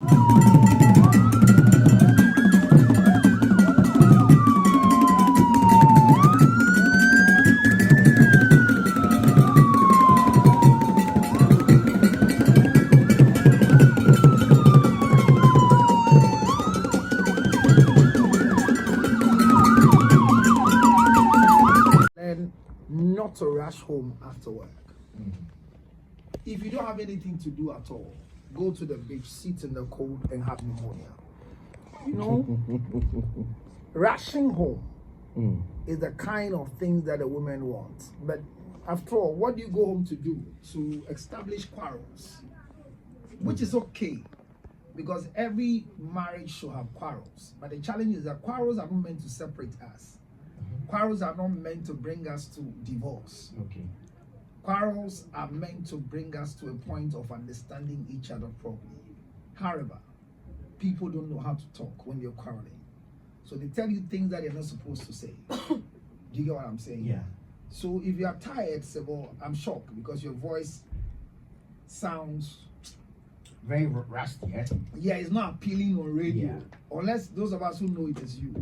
Not to rush home after work. If you don't have anything to do at all, go to the beach, sit in the cold, and have pneumonia. You know, rushing home is the kind of thing that a woman wants. But after all, what do you go home to do? To establish quarrels, which is okay, because every marriage should have quarrels. But the challenge is that quarrels are not meant to separate us. Quarrels are not meant to bring us to divorce. Okay. Quarrels are meant to bring us to a point of understanding each other properly. However, people don't know how to talk when they're quarreling. So they tell you things that they're not supposed to say. Do you get what I'm saying? Yeah. So if you are tired, say, well, I'm shocked because your voice sounds very rusty, eh? Yeah, it's not appealing on radio. Yeah. Unless those of us who know it as you.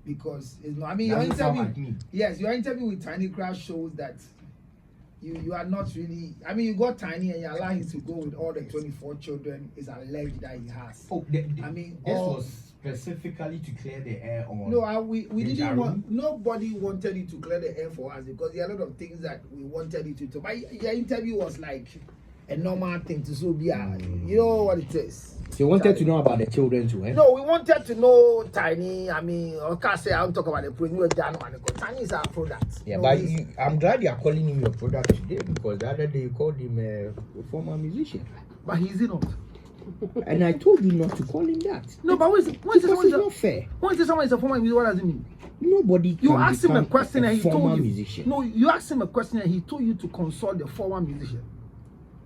Because it's not, I mean, That your sound interview, like me. yes, your interview with Tiny Crash shows that you are not really, I mean, you got Tiny and you allow him to go with all the 24 children, is alleged that he has. Oh, I mean, this was specifically to clear the air on. No, we didn't Jarum. want, nobody wanted you to clear the air for us because there are a lot of things that we wanted you to do. But your interview was like a normal thing to so be, you know what it is. So you wanted to know about the children too, eh? No, we wanted to know Tiny. I mean, I can't say I don't talk about the product. Tiny is our product. Yeah, but I'm glad you are calling him your product today because the other day you called him a former musician. But he's not. And I told you not to call him that. No, but when it's not fair. When someone is a former musician, what does it mean? Nobody. You asked him a question and he told you. Musician. No, you asked him a question and he told you to consult the former musician.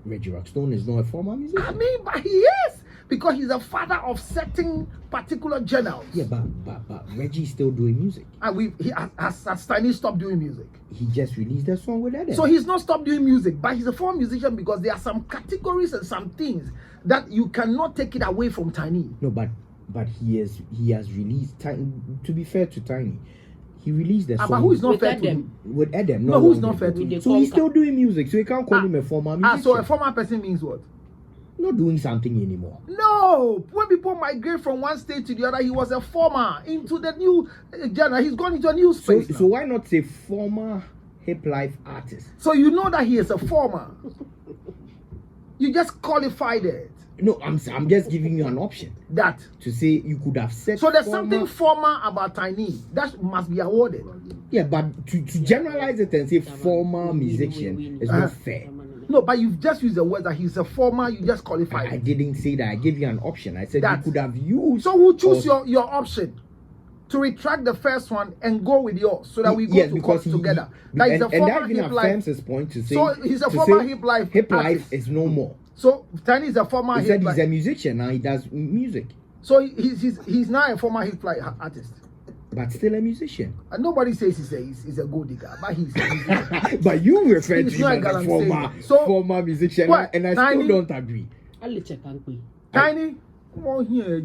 Reggie Rockstone is not a former musician. I mean, but he is. Because he's a father of certain particular journals. Yeah, but Reggie's still doing music. And has Tiny stopped doing music? He just released a song with Adam. So he's not stopped doing music, but he's a former musician because there are some categories and some things that you cannot take it away from Tiny. No, but he has released. To be fair to Tiny, he released the song. But who is not with fair Adam? to him? With Adam. No, who's not fair to him? So he's still doing music, so you can't call him a former musician. So a former person means what? Not doing something anymore. No, when people migrate from one state to the other, he was a former into the new genre. He's gone into a new space. So why not say former hip life artist? So you know that he is a former. You just qualified it. No, I'm just giving you an option. That to say you could have said. So there's something former about Tiny that must be awarded. Yeah, but to generalize it and say former musician is not fair. No, but you've just used the word that he's a former. You just qualified. I didn't say that. I gave you an option. I said that you could have used. So we'll choose your option to retract the first one and go with yours, so that we go to court together. That is a former hip life. His point to say. So he's a former hip life. Hip life is no more. So Tiny is a former. He said he's a musician now. He does music. So he's now a former hip life artist. But still a musician. And nobody says he's a gold digger, but he's a musician. But you refer to him as a former musician, what? And I Tiny, still don't agree. Tiny, come on here,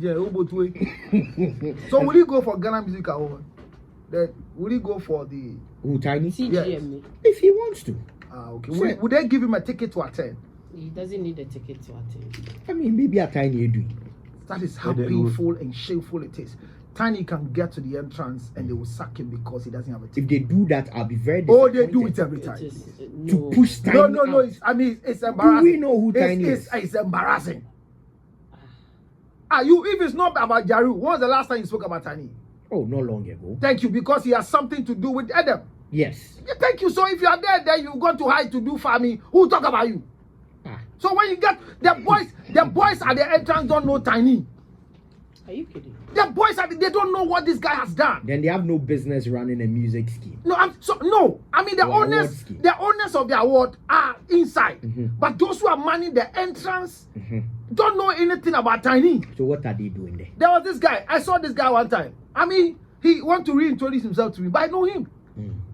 so will he go for Ghana Music Award? Will he go for the Tiny? Yes. If he wants to. Okay. Would they give him a ticket to attend? He doesn't need a ticket to attend. I mean, maybe a Tiny do. That is how painful and shameful it is. Tiny can get to the entrance and they will sack him because he doesn't have a ticket. If they do that, I'll be very disappointed. Oh, they do it every time. To push Tiny No. It's embarrassing. Do we know who Tiny is? It's embarrassing. If it's not about Jaru, when was the last time you spoke about Tiny? Oh, not long ago. Thank you, because he has something to do with Adam. Yes. Yeah, thank you. So if you are there, then you've gone to hide to do farming. Who will talk about you? So when you get the boys at the entrance don't know Tiny. Are you kidding? The boys they don't know what this guy has done. Then they have no business running a music scheme. No, I mean the owners of the award are inside, but those who are manning the entrance don't know anything about Tiny. So what are they doing there? There was this guy. I saw this guy one time. I mean, he want to reintroduce himself to me, but I know him.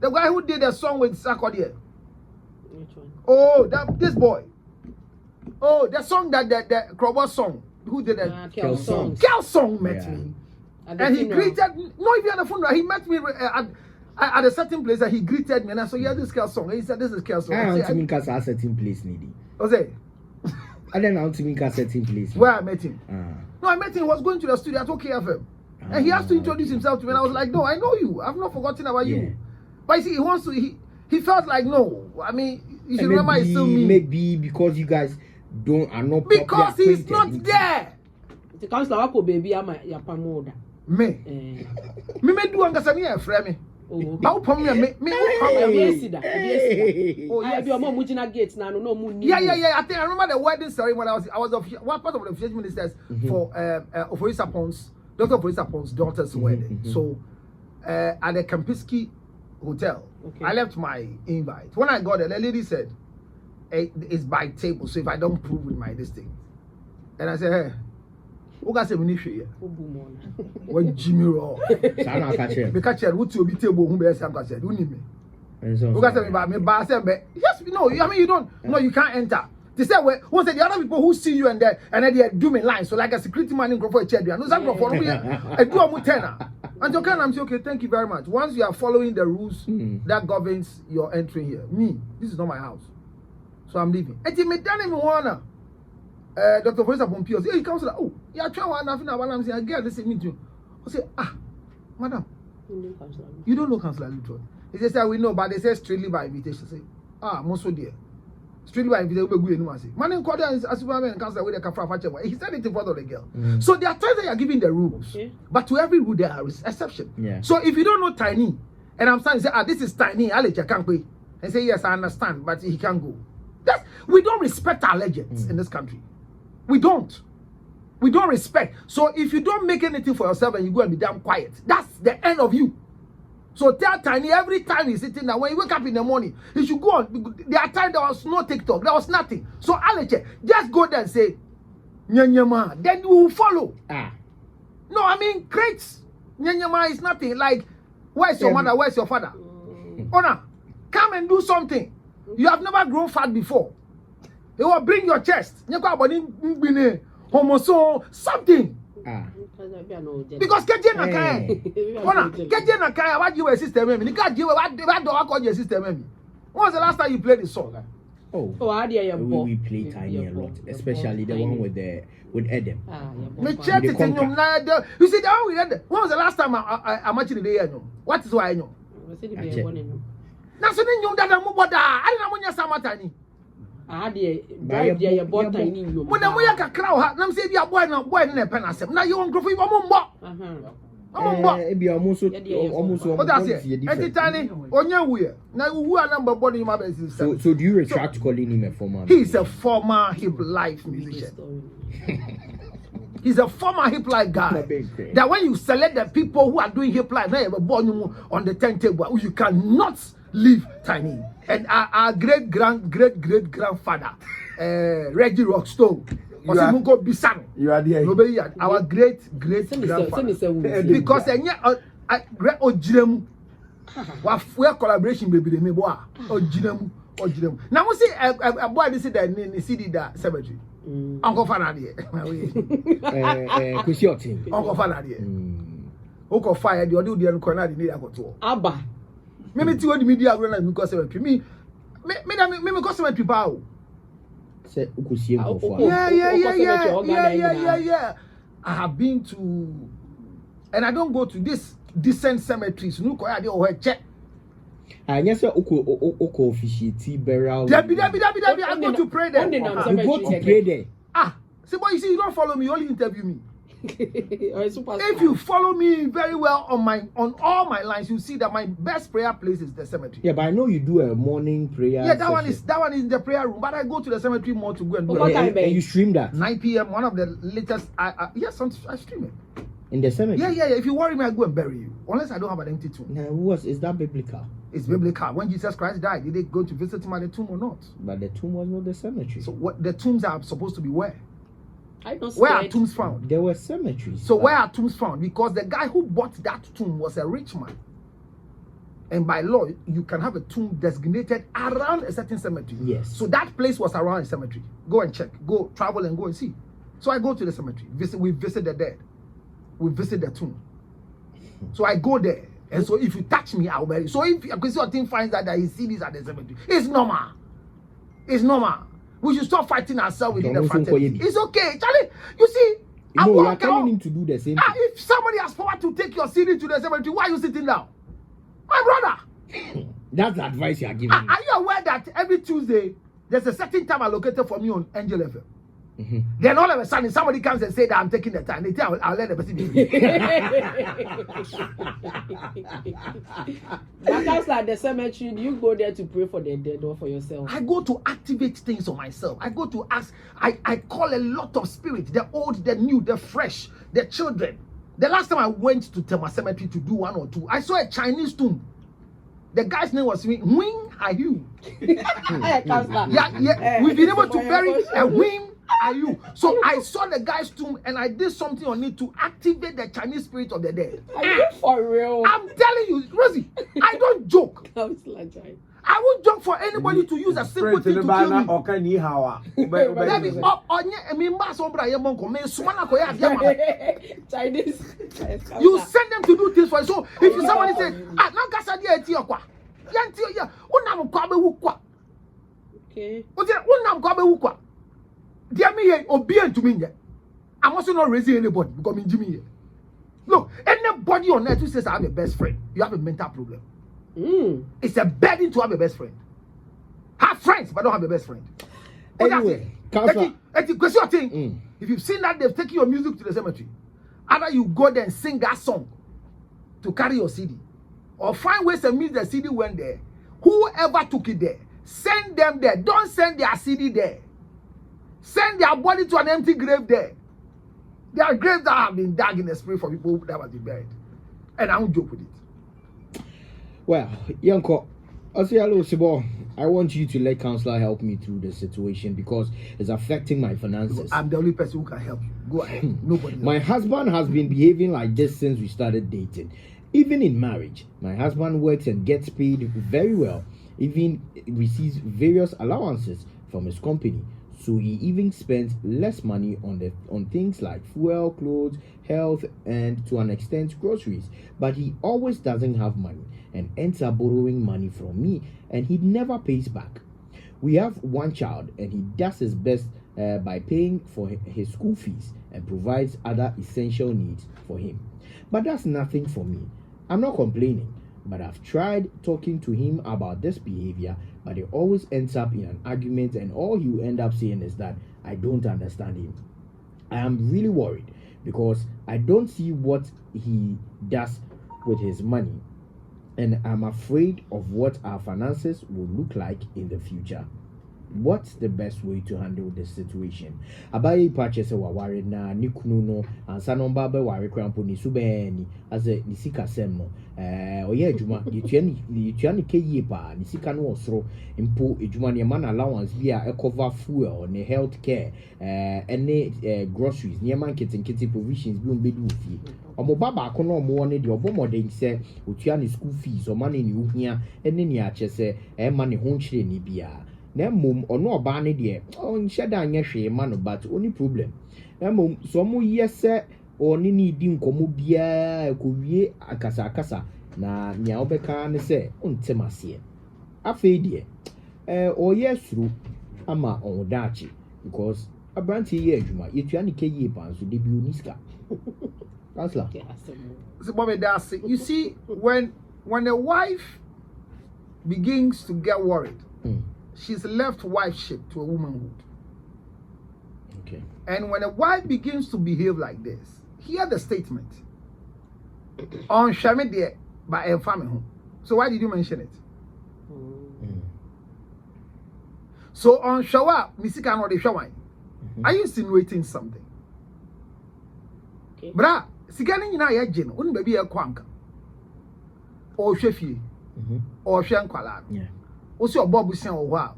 The guy who did a song with Sarkodie. Which one? Oh, this boy. Oh, the song that the Krobo song. who did it? Kelsong. Kelsong met me. And he greeted, not even at the funeral, he met me at a certain place and he greeted me. And I said, yeah, this is Kelsong. He said, this is Kelsong. I want to mean a certain place, needy. What's it? I don't know how to mean a certain place. Where I met him? No, I met him. He was going to the studio at OKFM. And he has to introduce himself to me. And I was like, no, I know you. I've not forgotten about you. But you see, he wants to, he felt like, no. I mean, you should remember it's still me. Maybe because you guys are not because he's not there. The counselor, baby, I'm a pamoda. Me do understand a friend. How come me? Oh, yeah, your mom moving at gates now. No moon. Yeah. I think I remember the wedding ceremony when I was one part of the village ministers for Oforisa Pons, Dr. Oforisa Pons' daughter's wedding. So at the Kampiski Hotel, I left my invite. When I got there, the lady said, hey, it's by table, so if I don't prove with my this thing, and I said, hey. Who got some initiative? When Jimmy Raw, the catcher, what you be table, who bears some catcher, don't need me. Who got some about me, but yes, no, I mean, you don't, no, you can't enter. They say, well, what's the other people who see you and then they are doing lines, so like a security man in for a chair, no, some for a do a mutena. And you can, I'm saying, okay, thank you very much. Once you are following the rules that governs your entry here, this is not my house, so I'm leaving. And you may done him one. Dr. Forisa Pompios, he comes like, oh, yeah, try one nothing. I'm saying, I get this meet you. I say, madam, you don't know Councillor Lutterodt. He says, we know, but they say strictly by invitation. Say, most so dear. Strictly by invitation, we go in. Man, in quarter as Superman and Councillor with the Kafra. He said it in front of the girl. So there are times that you are giving the rules, but to every rule there is exception. Yeah. So if you don't know Tiny, and I'm starting to say, this is Tiny, I'll let you can't pay. And say, yes, I understand, but he can't go. We don't respect our legends in this country. We don't respect. So if you don't make anything for yourself and you go and be damn quiet, that's the end of you. So tell Tiny every time he's sitting there, when you wake up in the morning, he should go on. There are times there was no TikTok, there was nothing. So Aleche, just go there and say, Nyanyama, then you will follow. No, I mean, crates. Nyanyama is nothing. Like, where's your mother? Where's your father? Ona, come and do something. You have never grown fat before. They will bring your chest. Something. Because get na kaya. What you a system? You can't give what do I call your system? When was the last time you played the song? We play Tiny a lot, especially the one with Adam. You see the one with Adam. When was the last time I'm actually there? What is why I know? That's the new that I'm about. I don't know what Tiny. Drive bought Tiny. When I'm like a crowd, I'm saying, you're boy, no boy, in a pen. Now you won't go for almost. What does it? Every Tiny on your way. Now, who are number body my business? So, do you retract calling him a former? He's a former hip life musician. He's a former hip life guy. That when you select the people who are doing hip life, they have a born on the turntable. You cannot leave Tiny. And our great grandfather, Reggie Rockstone, you are there. Our great grandfather. Because we are collaboration, baby. Now we see a boy. This is the CD that cemetery. Uncle Fanadia. Uncle Fanadia. Uncle Fire. The other day, I'm going to go to Abba. Me to the media run because cemetery. Me because cemetery power. Yeah. I have been to, and I don't go to this decent cemeteries. No, I do check. I guess Oko officiate burial. I go to pray there. You go to pray there. See, but you see, you don't follow me. You only interview me. If you follow me very well on all my lines, you see that my best prayer place is the cemetery. Yeah, but I know you do a morning prayer. Yeah, that one is in the prayer room. But I go to the cemetery more to go and do it. And you stream that 9 p.m. One of the latest. Yes, I stream it in the cemetery. Yeah. If you worry me, I go and bury you. Unless I don't have an empty tomb. Now, is that biblical? It's biblical. When Jesus Christ died, did they go to visit him at the tomb or not? But the tomb was not the cemetery. So what the tombs are supposed to be where? Where are tombs found? There were cemeteries. So where are tombs found? Because the guy who bought that tomb was a rich man. And by law, you can have a tomb designated around a certain cemetery. Yes. So that place was around a cemetery. Go and check. Go travel and go and see. So I go to the cemetery. We visit the dead. We visit the tomb. So I go there. And so if you touch me, I'll bury you. So if your thing finds that he sees this at the cemetery, it's normal. It's normal. We should stop fighting ourselves within the fraternity. It's okay. Charlie, you see, you are telling him to do the same thing. If somebody has power to take your CD to the cemetery, why are you sitting down? My brother. That's the advice you are giving me. Are you aware that every Tuesday, there's a certain time allocated for me on Angel FM? Then all of a sudden somebody comes and say that I'm taking the time. They tell I'll let the person be free. But that's like the cemetery. Do you go there to pray for the dead or for yourself? I go to activate things on myself. I go to ask. I call a lot of spirits, the old, the new, the fresh, the children. The last time I went to Tema Cemetery to do 1 or 2, I saw a Chinese tomb. The guy's name was Wing Are You? Yeah. We've been able to bury a Wing Are You. So I saw the guy's tomb and I did something on it to activate the Chinese spirit of the dead. Are you for real? I'm telling you, Rosie, I don't joke. I won't joke for anybody to use a simple thing to kill me. Chinese. You send them to do things for you. So if you somebody say, now Gasa dia eti okwa. Yanti ya, unam kwa be wukwa. Okay. Unam kwa be wukwa. Dia me here obi antumi nye. I'm also not raising anybody because me Jimmy here. Look, anybody on earth who says I have a best friend, you have a mental problem. It's a burden to have a best friend. Have friends, but don't have a best friend. Anyway, if you've seen that they've taken your music to the cemetery, either you go there and sing that song to carry your CD, or find ways and means the CD went there. Whoever took it there, send them there. Don't send their CD there. Send their body to an empty grave there. There are graves that have been dug in the spirit for people that have been buried. And I won't joke with it. Well, Yanko, I want you to let counselor help me through the situation because it's affecting my finances. I'm the only person who can help you. Go ahead. Nobody else. My husband has been behaving like this since we started dating. Even in marriage, my husband works and gets paid very well. Even receives various allowances from his company. So he even spends less money on things like fuel, clothes, health, and to an extent groceries. But he always doesn't have money and ends up borrowing money from me, and he never pays back. We have one child, and he does his best by paying for his school fees and provides other essential needs for him. But that's nothing for me. I'm not complaining, but I've tried talking to him about this behavior, but it always ends up in an argument, and all he'll end up saying is that I don't understand him. I am really worried because I don't see what he does with his money, and I'm afraid of what our finances will look like in the future. What's the best way to handle this situation? Abaye purchase wa worried na ni kunu no ansa no ba be worry crampo ni subeni as a ni sika sem no oye adwuma yetua ni keye pa ni sika no osoro mpo adwuma ne man allowance bi a cover fuel ne health care any groceries ne man nkiti provisions bi ombedu ofie omo baba ko no omo ne de obomoden se otua ni school fees o man ni ohia ene ni achese man ne ho nkyere ni bia na mum ono oba ne de on sheda anya hwe ma no but only problem na mum so mo yese oni ni di nkomo bia ko wie akasa na nya obeka ne se ontemase afi de oye suru ama on dachi because abranti ye adwuma yetua ne keye pan so de bi oniska counselor so mommy that's it. You see when a wife begins to get worried she's left wifeship to a womanhood. Okay. And when a wife begins to behave like this, hear the statement. On Shamide by a family. So why did you mention it? So on Shawa, Misika no de Shawai. Are you insinuating something? Okay. Bra, Sigani na ya jeno, un baby a kwanka. Or Shefi. Or Shankwala. Yeah. Also, Bob San or what?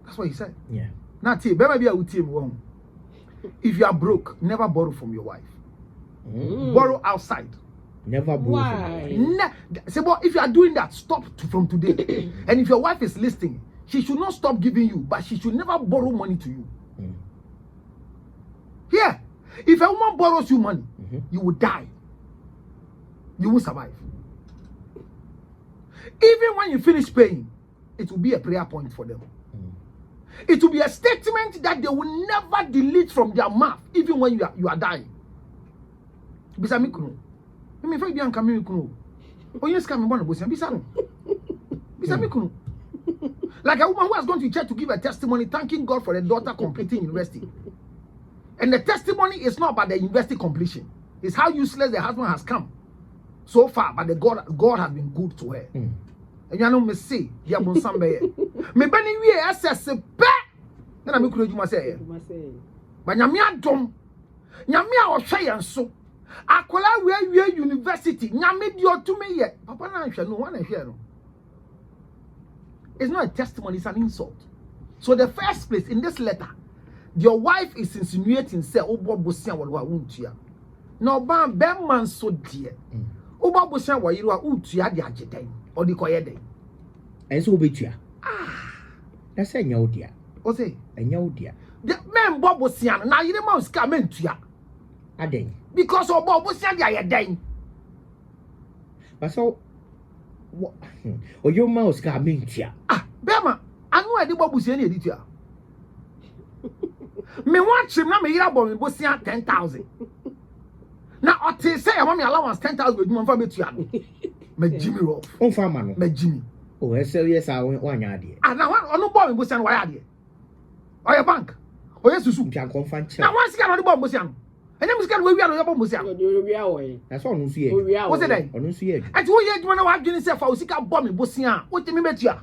That's what he said. Yeah. Now, maybe I will tell you wrong. If you are broke, never borrow from your wife. Borrow outside. Never borrow. Why? Say, but if you are doing that, stop from today. And if your wife is listening, she should not stop giving you, but she should never borrow money to you. If a woman borrows you money, you will die. You won't survive. Even when you finish paying, it will be a prayer point for them. It will be a statement that they will never delete from their mouth, even when you are dying. Bisa mi kunu. Me fa bi anka mi kunu. Onye ska me bona bosia bisa no. Bisa mi kunu. Like a woman who has gone to church to give a testimony thanking God for the daughter completing university. And the testimony is not about the university completion. It's how useless the husband has come so far, but the God has been good to her. And you know me say, ya bon sambe. Me bani wie assess pe. Na me kunu juma say. Ba nyame adom. Nyame a ohwe yen so. Akola we university. Nyame di otume ye. Papa na hwe no, one hwe no. It's not a testimony, it's an insult. So the first place in this letter, your wife is insinuating say obo bosia wa wuntua. No ban man so dear. Obo bosia wa yiru a untua de agedan or the koyeden. And so betua. That's a nya odia. O say enya odia. The men bobo bosia na yire ma ska mentua. Aden. Because obo bosia de agedan. But so or your mouse got mentia. Bema, I know I did what was any editor. Me watch him now, me hear about me, boss 10,000. Now, I say, I want me allowance 10,000 with my family to you. Me Jimmy Roll. On farmer, me Jimmy. Oh, yes, I want 1 idea. And now, I no boy, boss, and why are you? Or your bank? Or yes, you can confront. Now, once again, on the bomb, boss, and then we can we are your bomb, boss. That's all you see. What's it? I don't see it. And 2 years when I didn't say for Sika bomb, boss, what do you mean, you?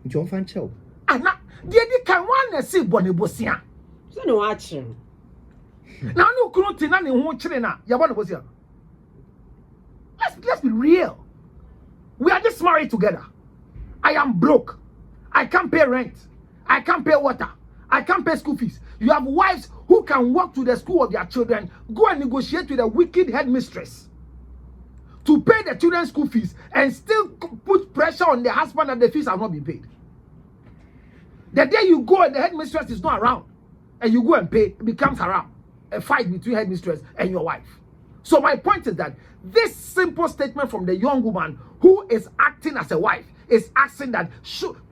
John Fancho. And now, dear, can one see Bonnie Bossia? So no action. Now, no clothing and won't chillena. Yabana Bossia. Let's be real. We are just married together. I am broke. I can't pay rent. I can't pay water. I can't pay school fees. You have wives who can walk to the school of their children, go and negotiate with a wicked headmistress to pay the children's school fees and still put pressure on the husband that the fees have not been paid. The day you go and the headmistress is not around and you go and pay, it becomes a fight between headmistress and your wife. So my point is that this simple statement from the young woman who is acting as a wife is asking that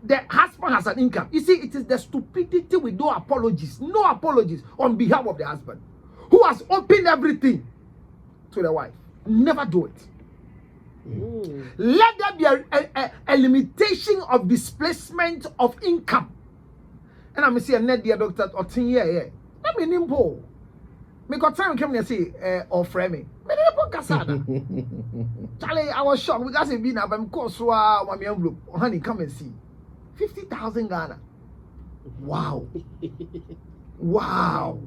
the husband has an income. You see, it is the stupidity with no apologies on behalf of the husband who has opened everything to the wife. Never do it. Let there be a limitation of displacement of income. And I'm saying, net dear doctor, or 10 years. Let me nimble. Me got time come and say, or framing. Charlie, I was shocked because it been up and course, one envelope. Honey, come and see. 50,000 Ghana. Wow. Wow.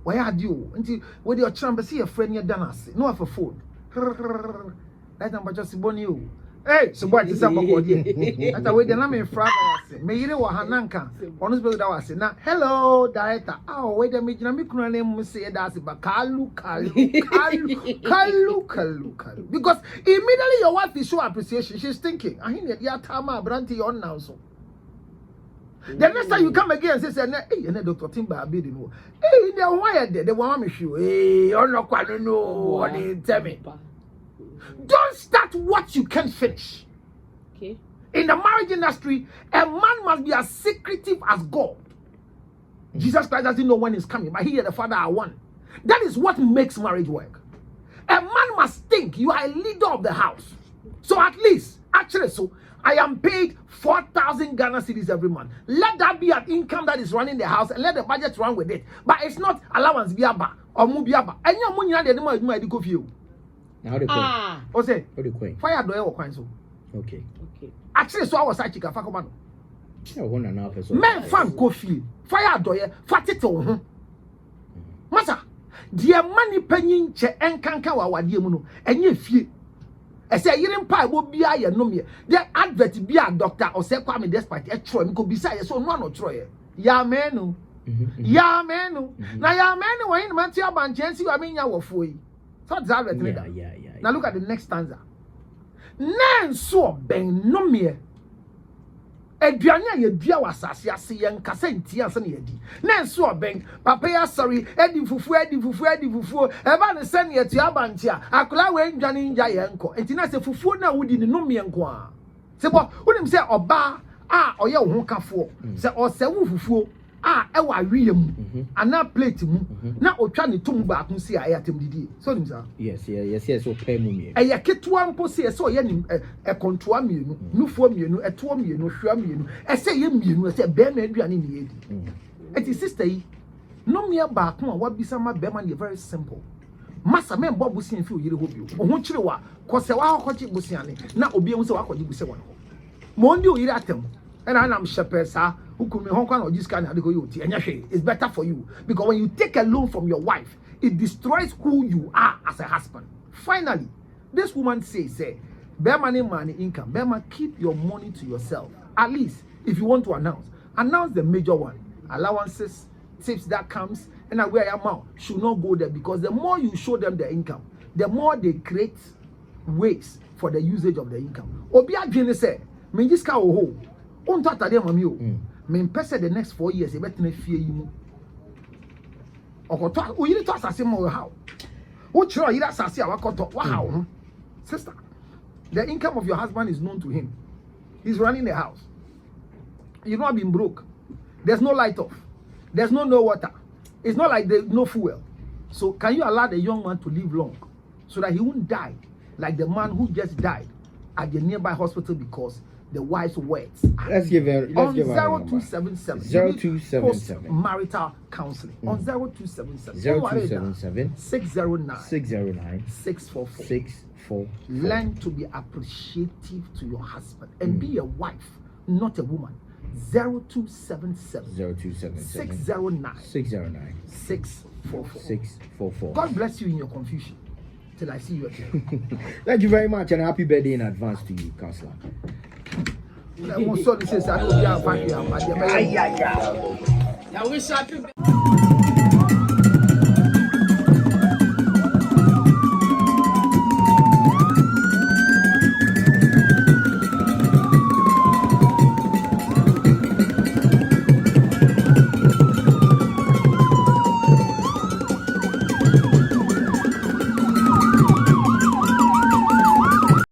Why are you? Until with your chamber, see a friend, you're done. No, have a phone. That number just born you. Hey, so what is up? That's the way the name in front of us. May you know Hananka. Honest brother, that was now. Hello, director. Oh, wait a minute. I'm going to name say that's but Kalu. Because immediately your wife is show appreciation. She's thinking, I hear your Tama Branty on now. So the next time you come again and say, hey, and Dr. Timber, I didn't know. Hey, they're wired there. They want me show. Hey, you're not quite know what they tell me. Don't start what you can't finish. Okay. In the marriage industry, a man must be as secretive as God. Jesus Christ doesn't know when he's coming, but he and the Father are one. That is what makes marriage work. A man must think you are a leader of the house. So at least, I am paid 4,000 Ghana cedis every month. Let that be an income that is running the house and let the budget run with it. But it's not allowance biaba or mubiaba. And your money are the money go for you. How the queen? What's it? How the queen? Fire do or coin so. Okay. So I was like chicken fakomano. Yeah, 1.5 person. Men fan coffee. Fire do fat it on. Masa, dear money penny che enkanka wa wade mu no. Enye fie. I say yirin pa bo bia ye no me. The advert bia doctor or say kwame despite e tro me ko bisa ye so no no tro ye. Ya menu. Ya menu. Na ya menu when man ti abanchensi wa me nya wo foi. So that's yeah. Now look at the next stanza. Nen so ben no me. aduane ya dua wasase ase yen kasa ntia ase na yedi na enso oben papa ya sorry edi fufu eba ne se ne etu abanti a akola we ndwane nja ye nko enti na se fufu na wudi ne no me nko a se bo wonim se oba a oye wo ho kafo se ose wo fufu a e wa wiye mu ana plate mu na otwa ne tum ba kun si a ya tem didi so nim sa yes so pay mu me e ya ketwa mpo se so ye nim e kontoa mienu nufuo mienu eto mienu hwa mienu e se ye mienu e se be ma aduane ne yedi eti sister yi no me ba kun a wabisa ma be ma ne very simple masa men bobu sin fi oyire ho bio o ho kire wa ko se wa hokochi busiane na obi ehun se wa kwaji buse won mo ndi oyire atem and I'm shepherd sir who could me hon kan ojiska na adiko yoti enya hwe it's better for you because when you take a loan from your wife it destroys who you are as a husband. Finally, this woman says bear money income, bear keep your money to yourself. At least if you want to announce the major one, allowances, tips that comes, and where your amount should not go there, because the more you show them the income, the more they create ways for the usage of the income. Obi adwene say me jiska ho on tata dem mami o me pese the next 4 years e betena fie yi mu okoto o yiri to asase mo how o chiro yiri asase a wakoto wa how sister, the income of your husband is known to him. He's running the house. You've not been broke. There's no light off. There's no water. It's not like there's no fuel. So can you allow the young man to live long so that he won't die like the man who just died at the nearby hospital because the wife's words? Let's give her on 0277 marital counseling on 0277 609 644. Learn to be appreciative to your husband and be a wife, not a woman. 0277 609 644. God bless you in your confusion till I see you again. Thank you very much and happy birthday in advance to you, Counselor. I wish happy